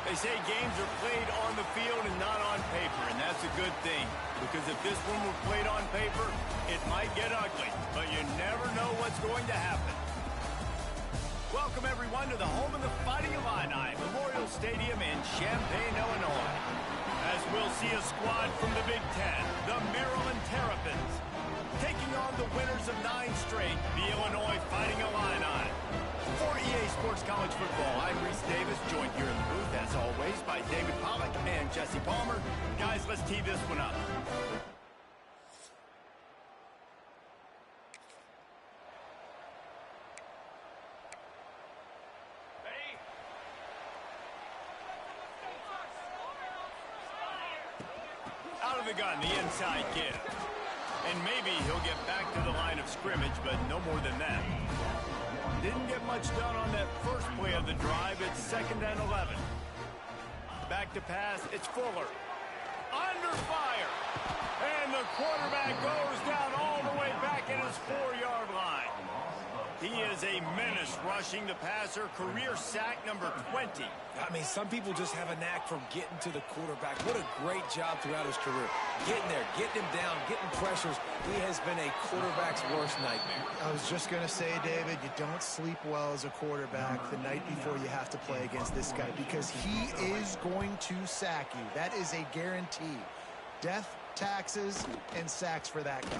They say games are played on the field and not on paper, and that's a good thing. Because if this one were played on paper, it might get ugly. But you never know what's going to happen. Welcome, everyone, to the home of the Fighting Illini, Memorial Stadium in Champaign, Illinois. As we'll see a squad from the Big Ten, the Maryland Terrapins, taking on the winners of 9 straight, the Illinois Fighting Illini. For EA Sports College Football, I'm Reese Davis, joined here in the booth, as always, by David Pollack and Jesse Palmer. Guys, let's tee this one up. Out of the gun, the inside give. And maybe he'll get back to the line of scrimmage, but no more than that. Didn't get much done on that first play of the drive. It's 2nd and 11. Back to pass. It's Fuller. Under fire. And the quarterback goes down all the way back at his 4-yard line. He is a menace rushing the passer. Career sack number 20. I mean, some people just have a knack for getting to the quarterback. What a great job throughout his career. Getting there, getting him down, getting pressures. He has been a quarterback's worst nightmare. I was just going to say, David, you don't sleep well as a quarterback the night before you have to play against this guy because he is going to sack you. That is a guarantee. Death, taxes, and sacks for that guy.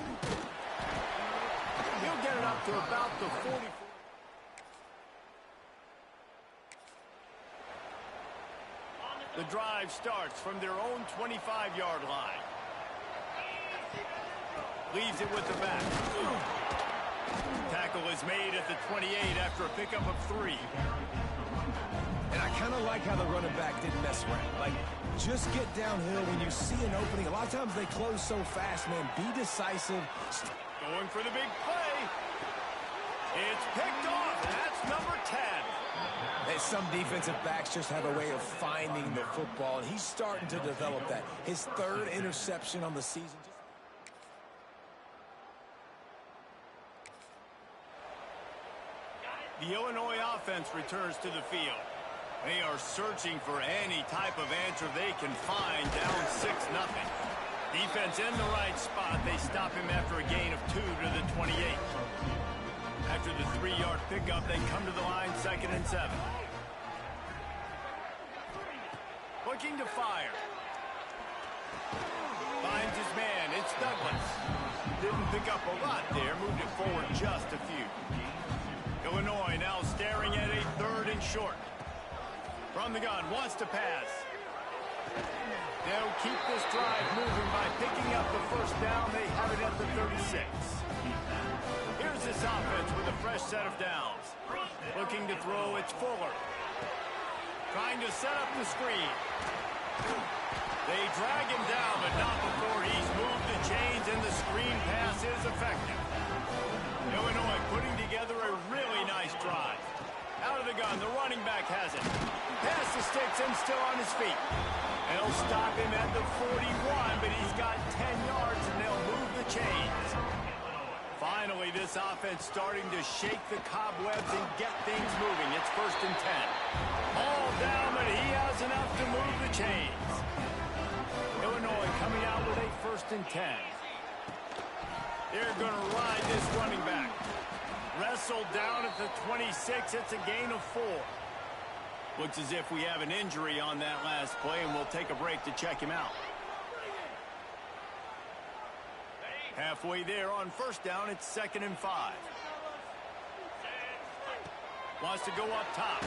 He'll get it up to about the 40. The drive starts from their own 25-yard line. Leaves it with the back. Tackle is made at the 28 after a pickup of 3. And I kind of like how the running back didn't mess around. Like, just get downhill when you see an opening. A lot of times they close so fast, man. Be decisive. Going for the big play. It's picked off, and that's number 10. And some defensive backs just have a way of finding the football, and he's starting to develop that. His 3rd interception on the season. The Illinois offense returns to the field. They are searching for any type of answer they can find, down 6-0. Defense in the right spot. They stop him after a gain of 2 to the 28. After the 3-yard pickup, they come to the line, 2nd and 7. Looking to fire. Finds his man. It's Douglas. Didn't pick up a lot there. Moved it forward just a few. Illinois now staring at a 3rd and short. From the gun, wants to pass. They'll keep this drive moving by picking up the 1st down. They have it at the 36. Here's this offense with a fresh set of downs. Looking to throw, it's Fuller. Trying to set up the screen. They drag him down, but not before he's moved the chains and the screen pass is effective. Illinois putting together a really nice drive. Out of the gun, the running back has it. Pass the sticks and still on his feet. They'll stop him at the 41, but he's got 10 yards and they'll move the chains. Finally, this offense starting to shake the cobwebs and get things moving. It's 1st and 10. All down, but he has enough to move the chains. Illinois coming out with a 1st and 10. They're going to ride this running back. Wrestled down at the 26. It's a gain of 4. Looks as if we have an injury on that last play, and we'll take a break to check him out. Halfway there on 1st down, it's 2nd and 5. Wants to go up top.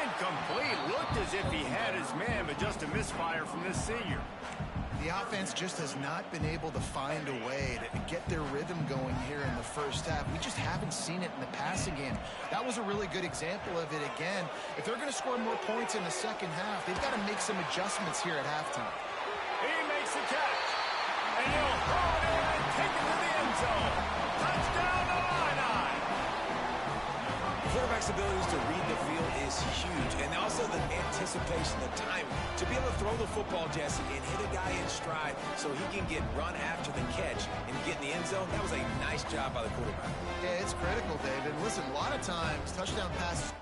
Incomplete. Looked as if he had his man, but just a misfire from this senior. The offense just has not been able to find a way to get their rhythm going here in the 1st half. We just haven't seen it in the passing game. That was a really good example of it again. If they're going to score more points in the 2nd half, they've got to make some adjustments here at halftime. He makes the catch. And he'll throw it in and take it to the end zone. Touchdown, Illini! Quarterback's abilities to read the field is huge, and also the anticipation, the timing. To be able to throw the football, Jesse, and hit a guy in stride so he can get run after the catch and get in the end zone, that was a nice job by the quarterback. Yeah, it's critical, David. Listen, a lot of times, touchdown passes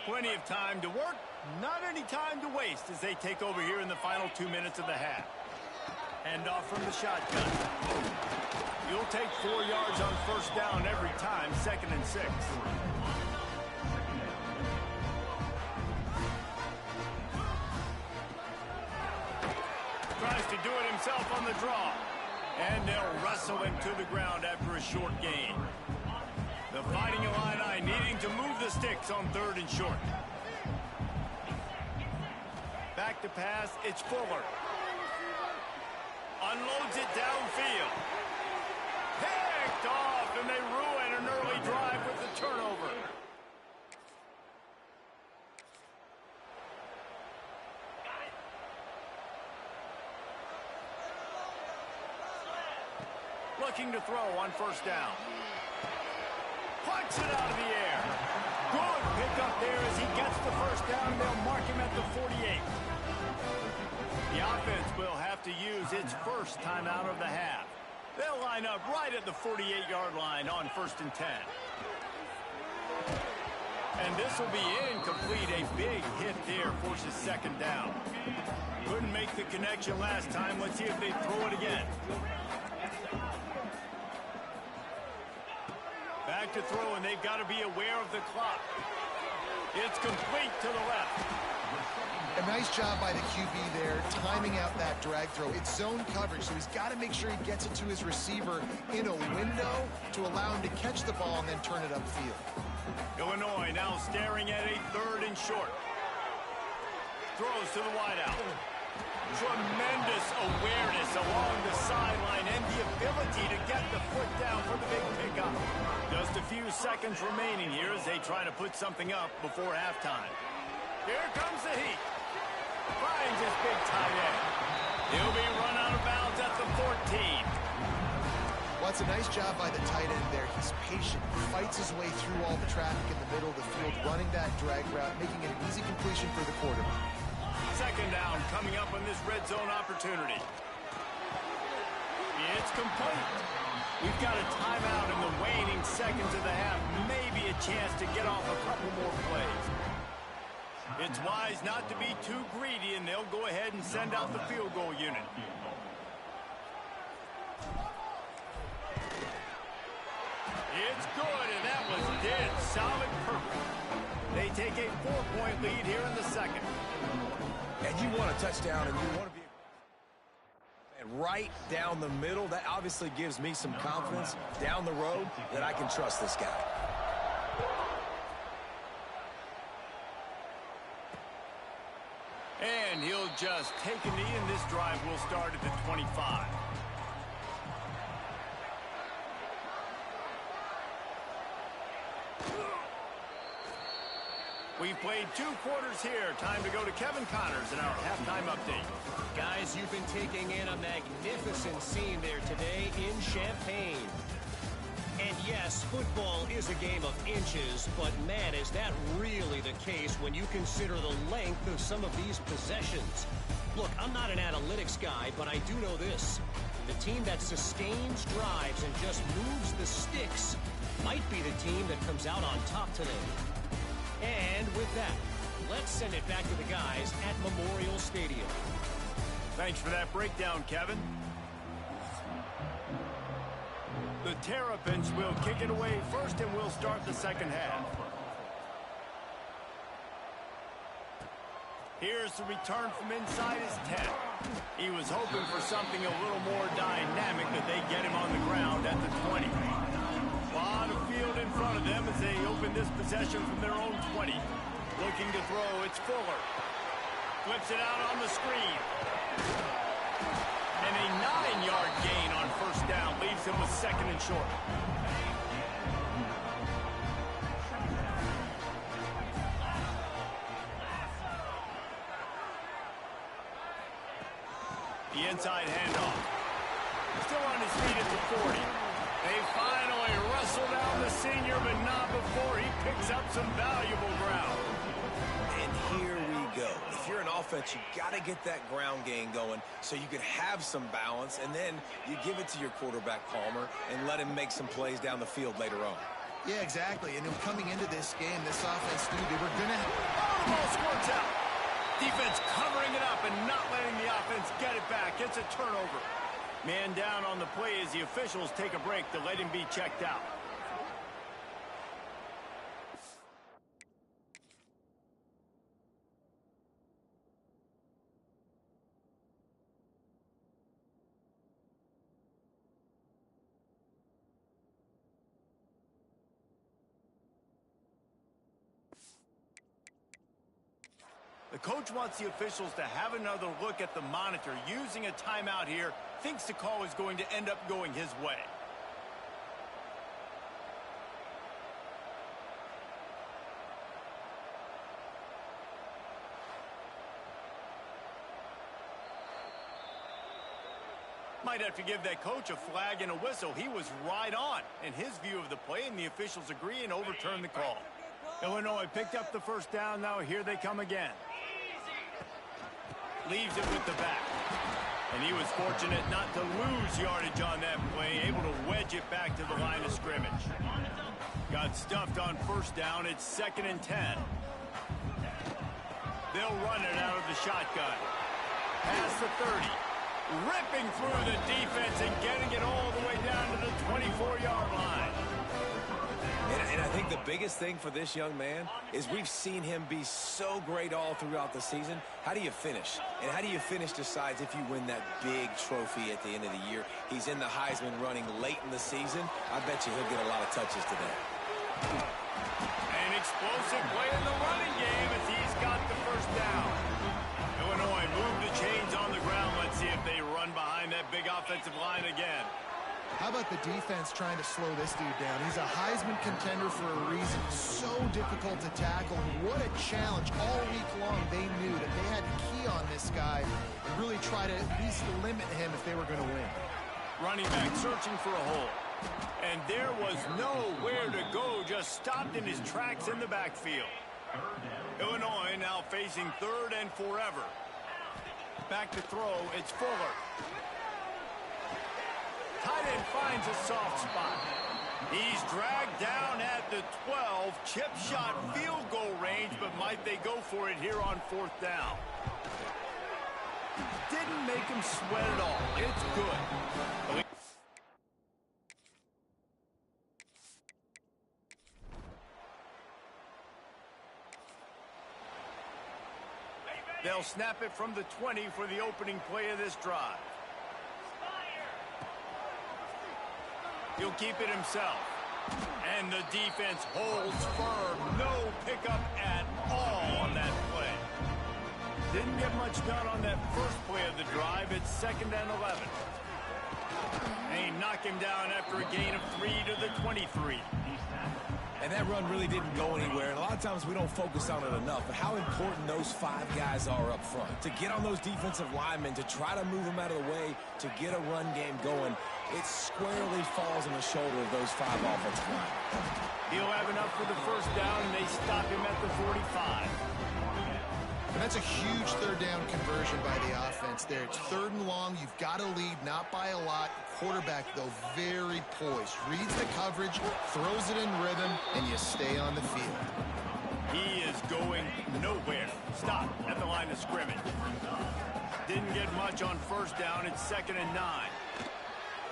Plenty of time to work, not any time to waste as they take over here in the final 2 minutes of the half. Hand off from the shotgun. You'll take 4 yards on first down every time, 2nd and 6. Tries to do it himself on the draw. And they'll wrestle him to the ground after a short gain. The Fighting Illini needing to move the sticks on 3rd and short. Back to pass, it's Fuller. Unloads it downfield. Picked off, and they ruin an early drive with the turnover. Looking to throw on first down. Punts it out of the air. Good pickup there as he gets the first down. They'll mark him at the 48. The offense will have to use its first timeout of the half. They'll line up right at the 48-yard line on 1st and 10. And this will be incomplete. A big hit there forces 2nd down. Couldn't make the connection last time. Let's see if they throw it again. Back to throw, and they've got to be aware of the clock. It's complete to the left. A nice job by the QB there, timing out that drag throw. It's zone coverage, so he's got to make sure he gets it to his receiver in a window to allow him to catch the ball and then turn it upfield. Illinois now staring at a 3rd and short. Throws to the wideout. Tremendous awareness along the sideline and the ability to get the foot down for the big pickup. Just a few seconds remaining here as they try to put something up before halftime. Here comes the heat. Finds his big tight end. He'll be run out of bounds at the 14. Well, it's a nice job by the tight end there. He's patient. He fights his way through all the traffic in the middle of the field, running that drag route, making it an easy completion for the quarterback. 2nd down coming up on this red zone opportunity. It's complete. We've got a timeout in the waning seconds of the half. Maybe a chance to get off a couple more plays. It's wise not to be too greedy, and they'll go ahead and send out the field goal unit. It's good, and that was dead solid perfect. They take a 4-point lead here in the 2nd. And you want a touchdown, and you want to be right down the middle. That obviously gives me some confidence down the road that I can trust this guy. And he'll just take a knee, and this drive will start at the 25. We've played 2 quarters here. Time to go to Kevin Connors in our halftime update. Guys, you've been taking in a magnificent scene there today in Champaign. And yes, football is a game of inches, but man, is that really the case when you consider the length of some of these possessions. Look, I'm not an analytics guy, but I do know this. The team that sustains drives and just moves the sticks might be the team that comes out on top today. And with that, let's send it back to the guys at Memorial Stadium. Thanks for that breakdown, Kevin. The Terrapins will kick it away first, and we'll start the 2nd half. Here's the return from inside his 10. He was hoping for something a little more dynamic, that they get him on the ground at the 20. A lot of field in front of them as they open this possession from their own 20. Looking to throw, it's Fuller. Flips it out on the screen. And a 9-yard gain on first down leaves him with 2nd and short. The inside handoff. Still on his feet at the 40. They finally wrestle down the senior, but not before he picks up some valuable ground. And here we go. If you're an offense, you got to get that ground game going so you can have some balance, and then you give it to your quarterback, Palmer, and let him make some plays down the field later on. Yeah, exactly. And coming into this game, this offense knew they were going to... Oh, the ball squirts out. Defense covering it up and not letting the offense get it back. It's a turnover. Man down on the play as the officials take a break to let him be checked out. The coach wants the officials to have another look at the monitor. Using a timeout here, thinks the call is going to end up going his way. Might have to give that coach a flag and a whistle. He was right on in his view of the play, and the officials agree and overturn the call. Illinois picked up the first down. Now here they come again. Leaves it with the back. And he was fortunate not to lose yardage on that play, able to wedge it back to the line of scrimmage. Got stuffed on first down. It's 2nd and 10. They'll run it out of the shotgun. Past the 30. Ripping through the defense and getting it all the way down to the 24-yard line. And I think the biggest thing for this young man is we've seen him be so great all throughout the season. How do you finish? And how do you finish decides if you win that big trophy at the end of the year. He's in the Heisman running late in the season. I bet you he'll get a lot of touches today. An explosive play in the running game as he's got the first down. Illinois move the chains on the ground. Let's see if they run behind that big offensive line again. How about the defense trying to slow this dude down? He's a Heisman contender for a reason. So difficult to tackle. What a challenge. All week long, they knew that they had to key on this guy and really try to at least limit him if they were going to win. Running back searching for a hole. And there was nowhere to go. Just stopped in his tracks in the backfield. Illinois now facing 3rd and forever. Back to throw. It's Fuller. Tight end finds a soft spot. He's dragged down at the 12. Chip shot field goal range, but might they go for it here on 4th down? Didn't make him sweat at all. It's good. They'll snap it from the 20 for the opening play of this drive. He'll keep it himself. And the defense holds firm. No pickup at all on that play. Didn't get much done on that first play of the drive. It's 2nd and 11. And he knocked him down after a gain of 3 to the 23. And that run really didn't go anywhere. And a lot of times we don't focus on it enough. But how important those 5 guys are up front. To get on those defensive linemen, to try to move them out of the way, to get a run game going, it squarely falls on the shoulder of those 5 offensive linemen. He'll have enough for the first down, and they stop him at the 45. And that's a huge 3rd down conversion by the offense there. It's 3rd and long. You've got to lead, not by a lot. Quarterback, though, very poised. Reads the coverage, throws it in rhythm, and you stay on the field. He is going nowhere. Stop at the line of scrimmage. Didn't get much on first down. It's 2nd and 9.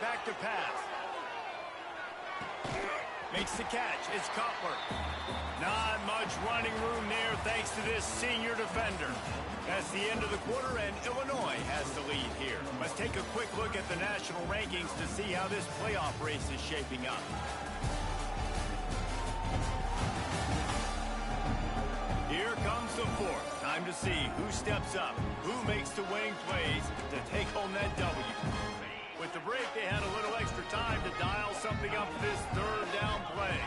Back to pass. Makes the catch. It's Cutler. Not much running room there thanks to this senior defender. That's the end of the quarter, and Illinois has the lead here. Let's take a quick look at the national rankings to see how this playoff race is shaping up. Here comes the 4th. Time to see who steps up, who makes the winning plays to take home that W. With the break, they had a little extra time to dial something up for this 3rd down play.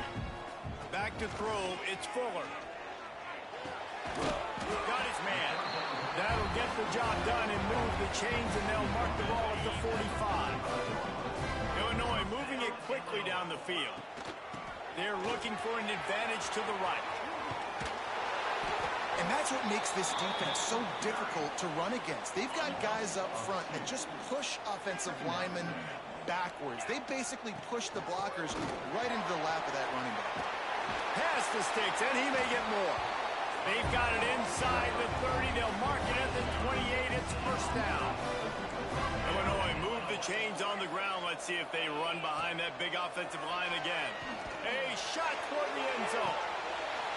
Back to throw, it's Fuller. Got his man. That'll get the job done and move the chains, and they'll mark the ball at the 45. Illinois moving it quickly down the field. They're looking for an advantage to the right. And that's what makes this defense so difficult to run against. They've got guys up front that just push offensive linemen backwards. They basically push the blockers right into the lap of that running back. Pass the sticks, and he may get more. They've got it inside the 30. They'll mark it at the 28. It's first down. Illinois move the chains on the ground. Let's see if they run behind that big offensive line again. A shot toward the end zone.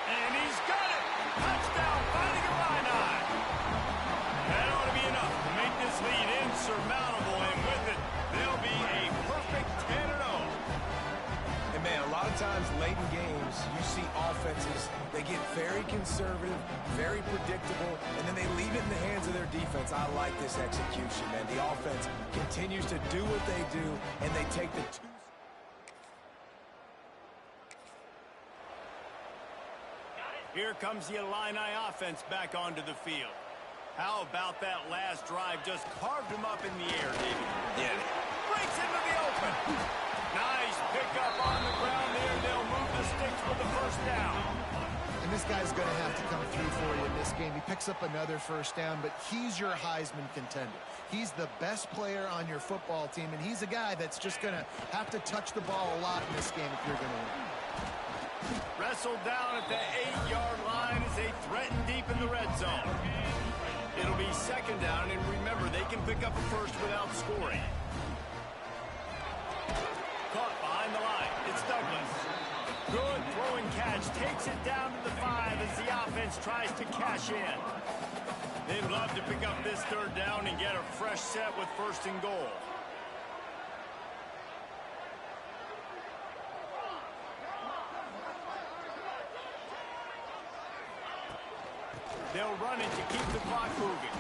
And he's got it. Touchdown, finding Illini. That ought to be enough to make this lead insurmountable. And with it, they'll be a perfect 10-0. And man, a lot of times late in games, you see offenses, they get very conservative, very predictable, and then they leave it in the hands of their defense. I like this execution, man. The offense continues to do what they do, and they take the two. Here comes the Illini offense back onto the field. How about that last drive? Just carved him up in the air, David. Yeah. Breaks into the open. Nice pickup on the ground there. They'll move the sticks for the first down. And this guy's going to have to come through for you in this game. He picks up another first down, but he's your Heisman contender. He's the best player on your football team, and he's a guy that's just going to have to touch the ball a lot in this game if you're going to win. Wrestled down at the 8-yard line as they threaten deep in the red zone. It'll be second down, and remember, they can pick up a first without scoring. Caught behind the line. It's Douglas. Good throwing catch. Takes it down to the 5 as the offense tries to cash in. They'd love to pick up this third down and get a fresh set with first and goal. They'll run it to keep the clock moving.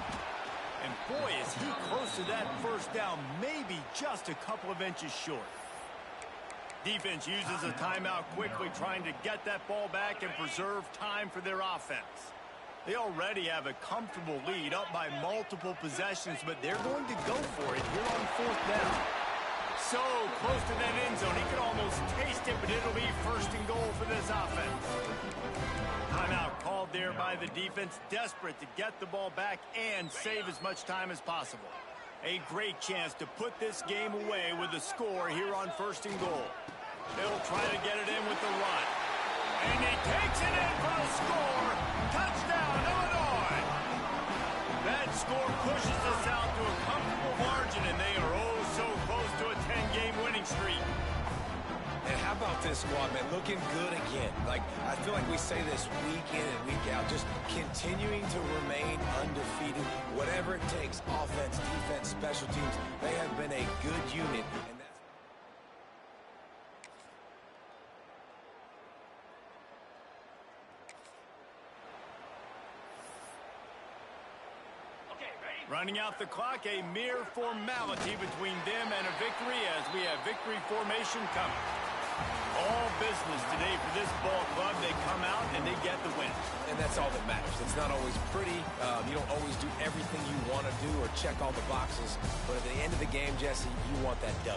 And boy, is he close to that first down, maybe just a couple of inches short. Defense uses a timeout quickly, trying to get that ball back and preserve time for their offense. They already have a comfortable lead, up by multiple possessions, but they're going to go for it here on fourth down. So close to that end zone, he could almost taste it, but it'll be first and goal for this offense. Timeout called there by the defense, desperate to get the ball back and save as much time as possible. A great chance to put this game away with a score here on first and goal. They'll try to get it in with the run. And he takes it in for the score. Touchdown, Illinois. That score pushes us out to a comfortable margin, and they are oh so close to a 10-game winning streak. And how about this squad, man? Looking good again. Like, I feel like we say this week in and week out, just continuing to remain undefeated. Whatever it takes, offense, defense, special teams, they have been a good unit. And that's running out the clock, a mere formality between them and a victory as we have victory formation coming. All business today for this ball club. They come out and they get the win. And that's all that matters. It's not always pretty. You don't always do everything you want to do or check all the boxes. But at the end of the game, Jesse, you want that W.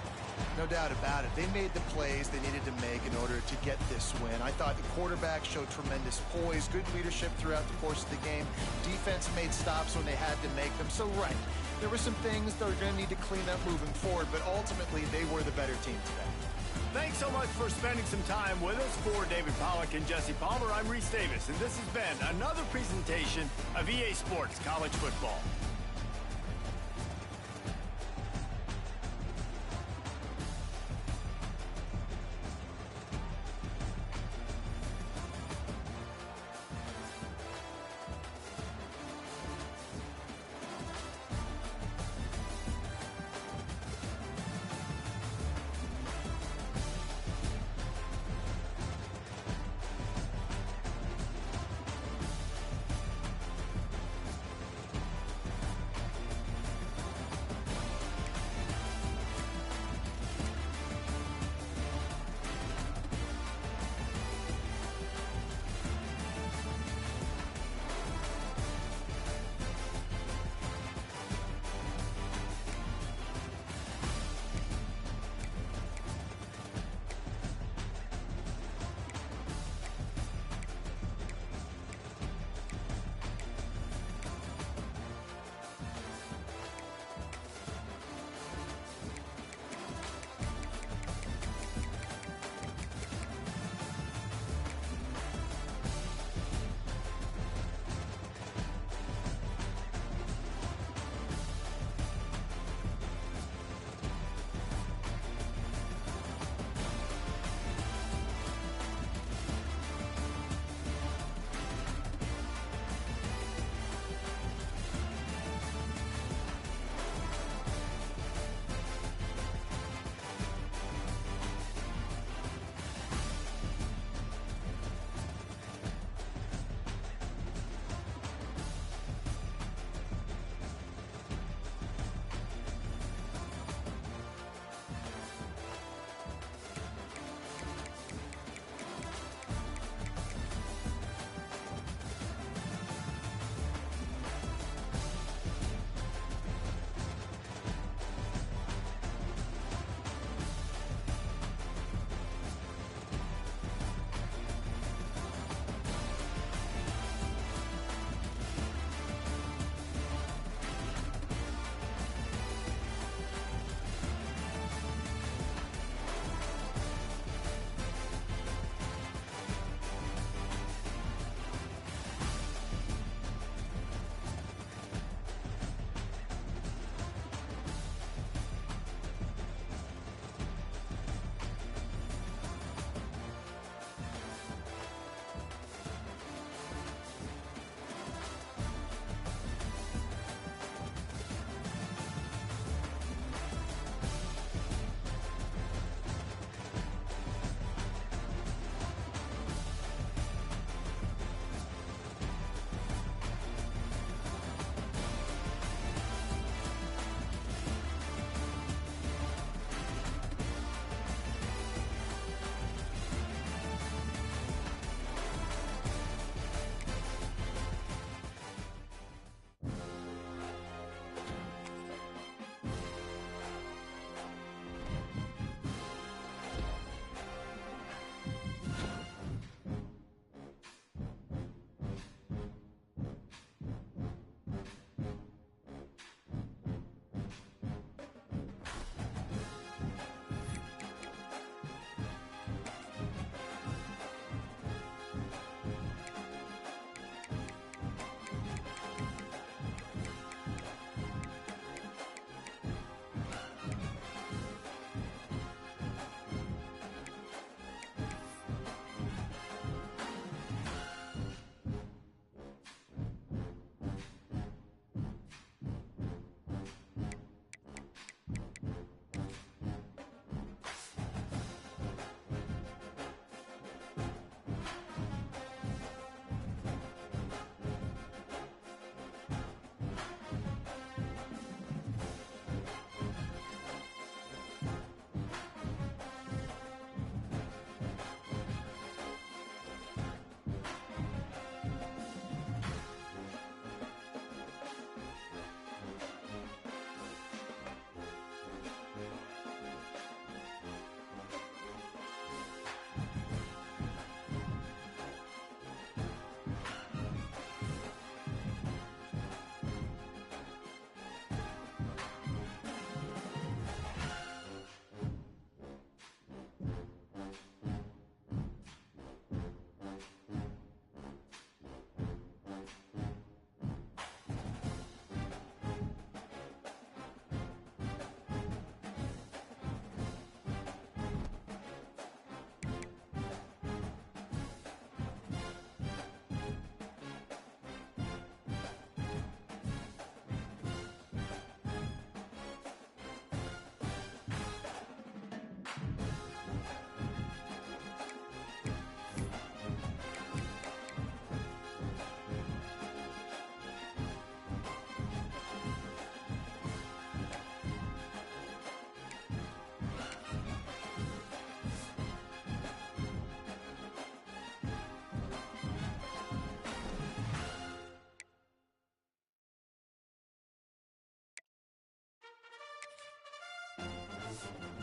No doubt about it. They made the plays they needed to make in order to get this win. I thought the quarterback showed tremendous poise, good leadership throughout the course of the game. Defense made stops when they had to make them. So, right, there were some things they're going to need to clean up moving forward, but ultimately they were the better team today. Thanks so much for spending some time with us. For David Pollack and Jesse Palmer, I'm Reese Davis, and this has been another presentation of EA Sports College Football. yards.